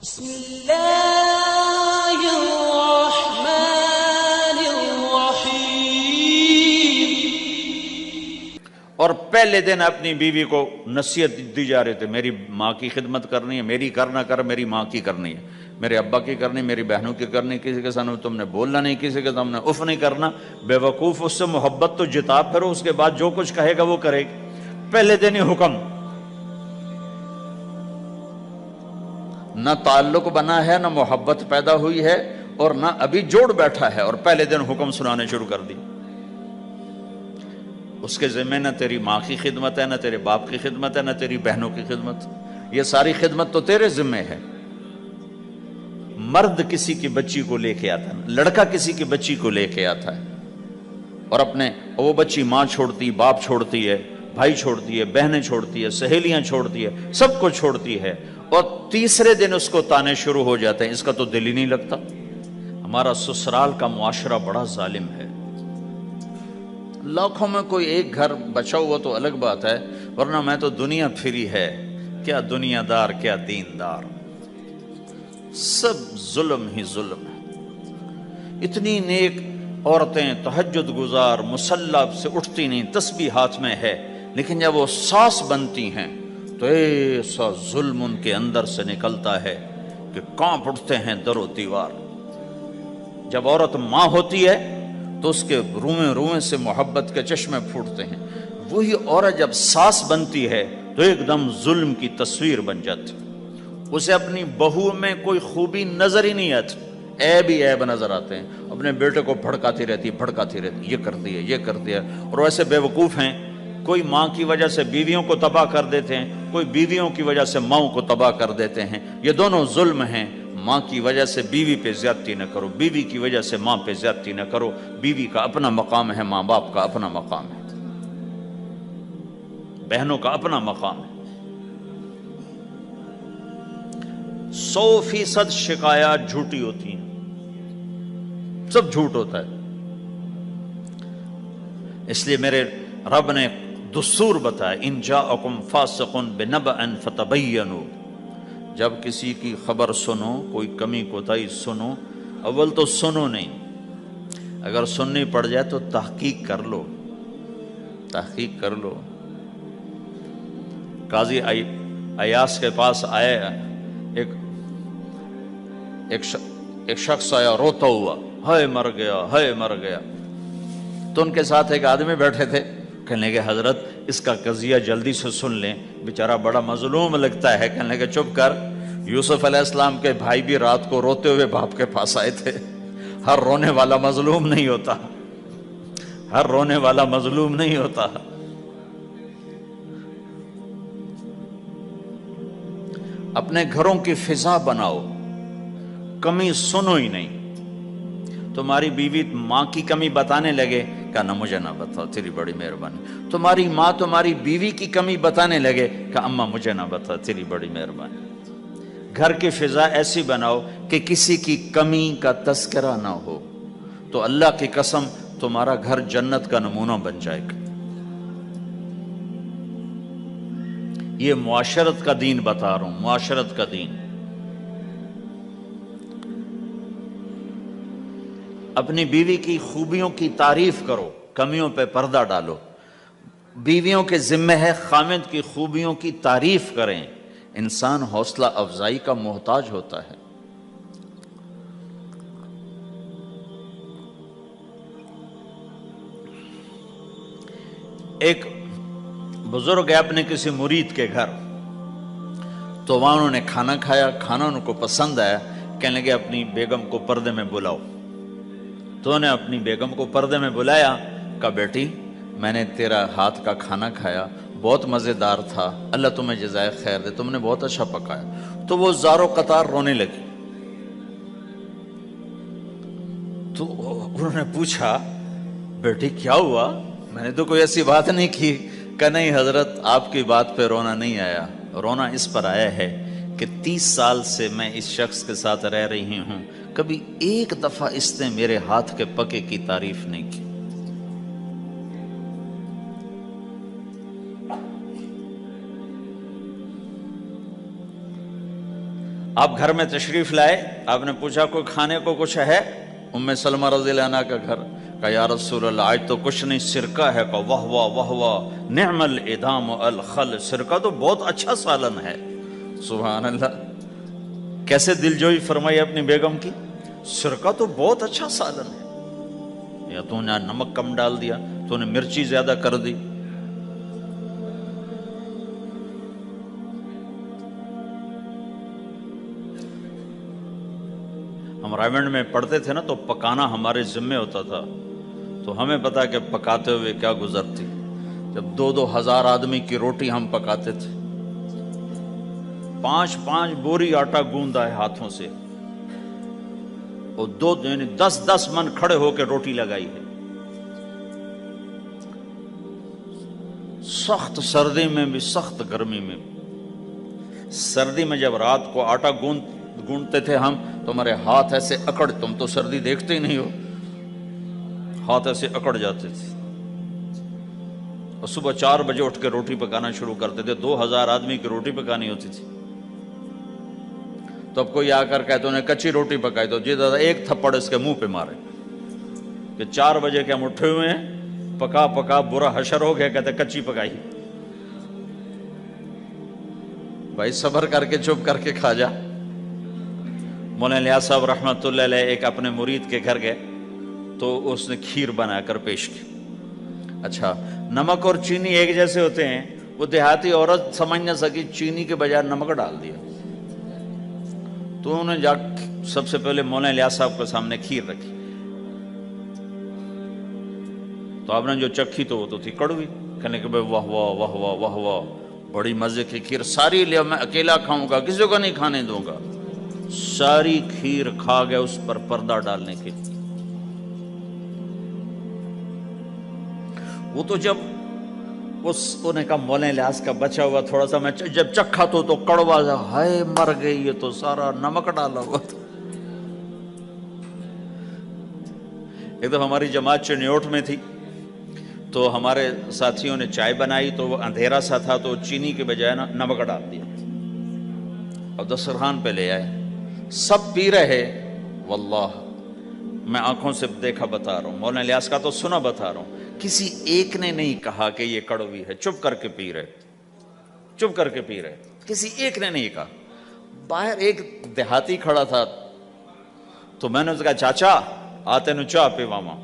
بسم اللہ الرحمن الرحیم۔ اور پہلے دن اپنی بیوی کو نصیحت دی جا رہے تھے، میری ماں کی خدمت کرنی ہے، میری کرنا کر، میری ماں کی کرنی ہے، میرے ابا کی کرنی، میری بہنوں کی کرنی، کسی کے سامنے تم نے بولنا نہیں، کسی کے سامنے اف نہیں کرنا۔ بے وقوف، اس سے محبت تو جتا پھرو، اس کے بعد جو کچھ کہے گا وہ کرے گی۔ پہلے دن ہی حکم، نہ تعلق بنا ہے، نہ محبت پیدا ہوئی ہے، اور نہ ابھی جوڑ بیٹھا ہے، اور پہلے دن حکم سنانے شروع کر دی۔ اس کے ذمہ نہ تیری ماں کی خدمت ہے، نہ تیرے باپ کی خدمت ہے، نہ تیری بہنوں کی خدمت، یہ ساری خدمت تو تیرے ذمہ ہے۔ مرد کسی کی بچی کو لے کے آتا ہے، لڑکا کسی کی بچی کو لے کے آتا ہے، اور وہ بچی ماں چھوڑتی، باپ چھوڑتی ہے، بھائی چھوڑتی ہے، بہنیں چھوڑتی ہے، سہیلیاں چھوڑتی ہے، سب کو چھوڑتی ہے، اور تیسرے دن اس کو تانے شروع ہو جاتے ہیں، اس کا تو دل ہی نہیں لگتا۔ ہمارا سسرال کا معاشرہ بڑا ظالم ہے۔ لاکھوں میں کوئی ایک گھر بچا ہوا تو الگ بات ہے، ورنہ میں تو دنیا پھری ہے، کیا دنیا دار کیا دیندار، سب ظلم ہی ظلم ہے۔ اتنی نیک عورتیں تہجد گزار مصلی سے اٹھتی نہیں، تسبیح ہاتھ میں ہے، لیکن جب وہ ساس بنتی ہیں تو ایسا ظلم ان کے اندر سے نکلتا ہے کہ کانپ اٹھتے ہیں در و دیوار۔ جب عورت ماں ہوتی ہے تو اس کے روئیں روئیں سے محبت کے چشمے پھوٹتے ہیں، وہی عورت جب ساس بنتی ہے تو ایک دم ظلم کی تصویر بن جاتی، اسے اپنی بہو میں کوئی خوبی نظر ہی نہیں آتی، عیب ہی عیب نظر آتے ہیں، اپنے بیٹے کو بھڑکاتی رہتی، یہ کرتی ہے، یہ کرتی ہے۔ اور ویسے بے وقوف ہیں، کوئی ماں کی وجہ سے بیویوں کو تباہ کر دیتے ہیں، کوئی بیویوں کی وجہ سے ماؤں کو تباہ کر دیتے ہیں، یہ دونوں ظلم ہیں۔ ماں کی وجہ سے بیوی پہ زیادتی نہ کرو، بیوی کی وجہ سے ماں پہ زیادتی نہ کرو، بیوی کا اپنا مقام ہے، ماں باپ کا اپنا مقام ہے، بہنوں کا اپنا مقام ہے۔ 100% شکایات جھوٹی ہوتی ہیں، سب جھوٹ ہوتا ہے۔ اس لیے میرے رب نے دستور بتایا، ان جاءکم فاسق بنبأ فتبینوا، جب کسی کی خبر سنو، کوئی کمی کوتاہی سنو، اول تو سنو نہیں، اگر سننی پڑ جائے تو تحقیق کر لو، تحقیق کر لو۔ قاضی ایاس کے پاس آئے، ایک شخص آیا روتا ہوا، ہائے مر گیا، ہائے مر گیا۔ تو ان کے ساتھ ایک آدمی بیٹھے تھے، کہنے لگے حضرت اس کا قضیہ جلدی سے سن لیں، بیچارہ بڑا مظلوم لگتا ہے۔ کہنے لگے چپ کر، یوسف علیہ السلام کے بھائی بھی رات کو روتے ہوئے باپ کے پاس آئے تھے، ہر رونے والا مظلوم نہیں ہوتا، ہر رونے والا مظلوم نہیں ہوتا۔ اپنے گھروں کی فضا بناؤ، کمی سنو ہی نہیں۔ تمہاری بیوی ماں کی کمی بتانے لگے، کہا مجھے نہ بتاؤ، تیری بڑی مہربانی۔ تمہاری ماں تمہاری بیوی کی کمی بتانے لگے، کہا اماں مجھے نہ بتاؤ، تیری بڑی مہربانی۔ گھر کی فضا ایسی بناؤ کہ کسی کی کمی کا تذکرہ نہ ہو، تو اللہ کی قسم تمہارا گھر جنت کا نمونہ بن جائے گا۔ یہ معاشرت کا دین بتا رہا ہوں، معاشرت کا دین۔ اپنی بیوی کی خوبیوں کی تعریف کرو، کمیوں پہ پردہ ڈالو۔ بیویوں کے ذمہ ہے خامد کی خوبیوں کی تعریف کریں، انسان حوصلہ افزائی کا محتاج ہوتا ہے۔ ایک بزرگ ہے اپنے کسی مرید کے گھر، تو وہاں انہوں نے کھانا کھایا، کھانا ان کو پسند آیا، کہنے لگے اپنی بیگم کو پردے میں بلاؤ۔ تو انہوں نے اپنی بیگم کو پردے میں بلایا، کہا بیٹی میں نے تیرا ہاتھ کا کھانا کھایا، بہت مزیدار تھا، اللہ تمہیں جزائے خیر دے، تم نے بہت اچھا پکایا۔ تو وہ زار و قطار رونے لگی۔ تو انہوں نے پوچھا بیٹی کیا ہوا، میں نے تو کوئی ایسی بات نہیں کی۔ کہ نہیں حضرت آپ کی بات پہ رونا نہیں آیا، رونا اس پر آیا ہے کہ 30 سال سے میں اس شخص کے ساتھ رہ رہی ہوں، کبھی ایک دفعہ اس نے میرے ہاتھ کے پکے کی تعریف نہیں کی۔ آپ گھر میں تشریف لائے، آپ نے پوچھا کوئی کھانے کو کچھ ہے؟ ام سلمہ رضی اللہ عنہ کا گھر، کہا یا رسول اللہ آج تو کچھ نہیں، سرکہ ہے۔ کہا واہ واہ واہ واہ، نعم الادام الخل، سرکہ تو بہت اچھا سالن ہے۔ سبحان اللہ، کیسے دلجوئی فرمائی اپنی بیگم کی، سرکہ تو بہت اچھا سالن ہے، یا تو نے نمک کم ڈال دیا، تو نے مرچی زیادہ کر دی۔ ہم رائمنڈ میں پڑھتے تھے نا، تو پکانا ہمارے ذمے ہوتا تھا، تو ہمیں پتا کہ پکاتے ہوئے کیا گزرتی۔ جب 2,000 آدمی کی روٹی ہم پکاتے تھے، 5 بوری آٹا گوندا ہے ہاتھوں سے، اور 10 من کھڑے ہو کے روٹی لگائی ہے، سخت سردی میں بھی سخت گرمی میں بھی۔ سردی میں جب رات کو آٹا گونڈتے تھے ہم، تو ہمارے ہاتھ ایسے اکڑ، تم تو سردی دیکھتے ہی نہیں ہو، ہاتھ ایسے اکڑ جاتے تھے، اور صبح 4 بجے اٹھ کے روٹی پکانا شروع کرتے تھے۔ 2,000 آدمی کی روٹی پکانی ہوتی تھی۔ تو اب کوئی آ کر کہتے انہیں کچی روٹی پکائی، تو جی دادا ایک تھپڑ اس کے منہ پہ مارے کہ 4 بجے کے ہم اٹھے ہوئے ہیں، پکا پکا برا حشر ہو گیا، کہتے کچی پکائی۔ بھائی صبر کر کے چپ کر کے کھا جا۔ مولانا الیاس صاحب رحمۃ اللہ علیہ ایک اپنے مرید کے گھر گئے، تو اس نے کھیر بنا کر پیش کی۔ اچھا، نمک اور چینی ایک جیسے ہوتے ہیں، وہ دیہاتی عورت سمجھ نہ سکی، چینی کے بجائے نمک ڈال دیا۔ تو انہوں نے جا سب سے پہلے مولانا الیاس صاحب کے سامنے کھیر رکھی، تو آپ نے جو چکھی تو وہ تو تھی کڑوی، کہنے کہ بھائی واہ واہ واہ واہ واہ واہ، بڑی مزے کی کھیر، ساری لیا میں اکیلا کھاؤں گا، کسی کو نہیں کھانے دوں گا۔ ساری کھیر کھا گیا، اس پر پردہ ڈالنے کے لیے۔ وہ تو جب انہوں نے کہا مولانا الیاس کا بچا ہوا تھوڑا سا میں جب چکھا تو کڑوا سا، ہائے مر گئی، یہ تو سارا نمک ڈالا ہوا تھا۔ ایک دفعہ ہماری جماعت چنیوٹ میں تھی، تو ہمارے ساتھیوں نے چائے بنائی، تو وہ اندھیرا سا تھا، تو چینی کے بجائے نمک ڈال دیا، اور دسترخوان پہ لے آئے، سب پی رہے۔ واللہ میں آنکھوں سے دیکھا بتا رہا ہوں، مولانا الیاس کا تو سنا بتا رہا ہوں، کسی ایک نے نہیں کہا کہ یہ کڑوی ہے، چپ کر کے پی رہے، چپ کر کے پی رہے، کسی ایک نے نہیں کہا۔ باہر ایک دیہاتی کھڑا تھا، تو میں نے اس کہا چاچا آتے نو چاہ پی ماما،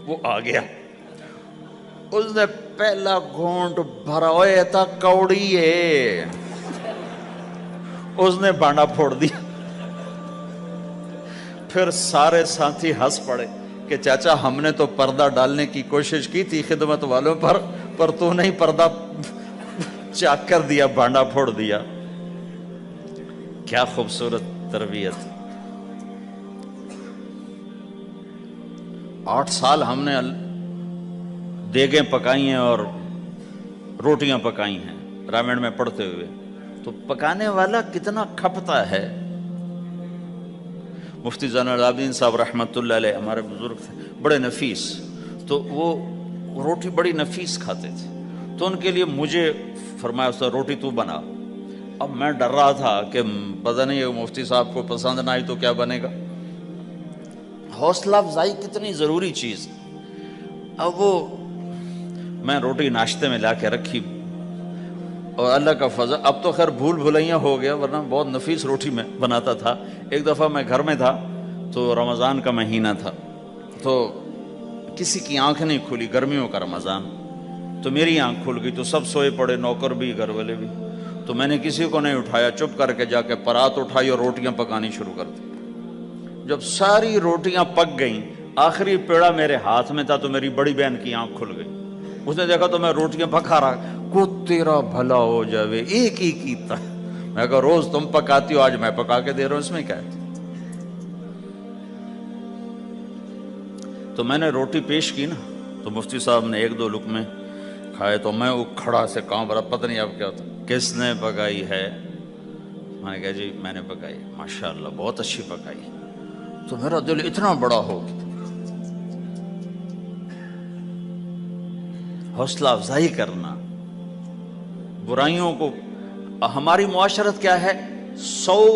وہ آ گیا، اس نے پہلا گھونٹ بھرا، ہوئے تھا کوڑی ہے، اس نے بانڈا پھوڑ دیا۔ پھر سارے ساتھی ہنس پڑے کہ چاچا ہم نے تو پردہ ڈالنے کی کوشش کی تھی خدمت والوں پر تو نہیں پردہ چاک کر دیا، بانڈا پھوڑ دیا۔ کیا خوبصورت تربیت۔ 8 سال ہم نے دیگیں پکائی ہیں اور روٹیاں پکائی ہیں رامین میں پڑھتے ہوئے، تو پکانے والا کتنا کھپتا ہے۔ مفتی زین العابدین صاحب رحمۃ اللہ علیہ ہمارے بزرگ تھے، بڑے نفیس، تو وہ روٹی بڑی نفیس کھاتے تھے، تو ان کے لیے مجھے فرمایا اس روٹی تو بنا۔ اب میں ڈر رہا تھا کہ پتہ نہیں مفتی صاحب کو پسند نہ آئی تو کیا بنے گا۔ حوصلہ افزائی کتنی ضروری چیز۔ اب وہ میں روٹی ناشتے میں لا کے رکھی، اور اللہ کا فضل، اب تو خیر بھول بھلائیاں ہو گیا، ورنہ بہت نفیس روٹی میں بناتا تھا۔ ایک دفعہ میں گھر میں تھا، تو رمضان کا مہینہ تھا، تو کسی کی آنکھ نہیں کھلی، گرمیوں کا رمضان، تو میری آنکھ کھل گئی، تو سب سوئے پڑے، نوکر بھی گھر والے بھی، تو میں نے کسی کو نہیں اٹھایا، چپ کر کے جا کے پرات اٹھائی اور روٹیاں پکانی شروع کر دی۔ جب ساری روٹیاں پک گئیں، آخری پیڑا میرے ہاتھ میں تھا، تو میری بڑی بہن کی آنکھ کھل گئی، اس نے دیکھا تو میں روٹیاں پکا رہا، کو تیرا بھلا ہو جاوے، ایک ہی کیتا، میں کہا روز تم پکاتی ہو، آج میں پکا کے دے رہا ہوں، اس میں کیا ہے۔ تو میں نے روٹی پیش کی نا، تو مفتی صاحب نے 1-2 لقمے کھائے، تو میں وہ کھڑا سے کانپ رہا، پتہ نہیں اب کیا ہوتا، کس نے پکائی ہے؟ میں نے کہا جی میں نے پکائی، ماشاءاللہ بہت اچھی پکائی۔ تو میرا دل اتنا بڑا ہو گیا۔ حوصلہ افزائی کرنا، برائیوں کو، ہماری معاشرت کیا ہے، 100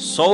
100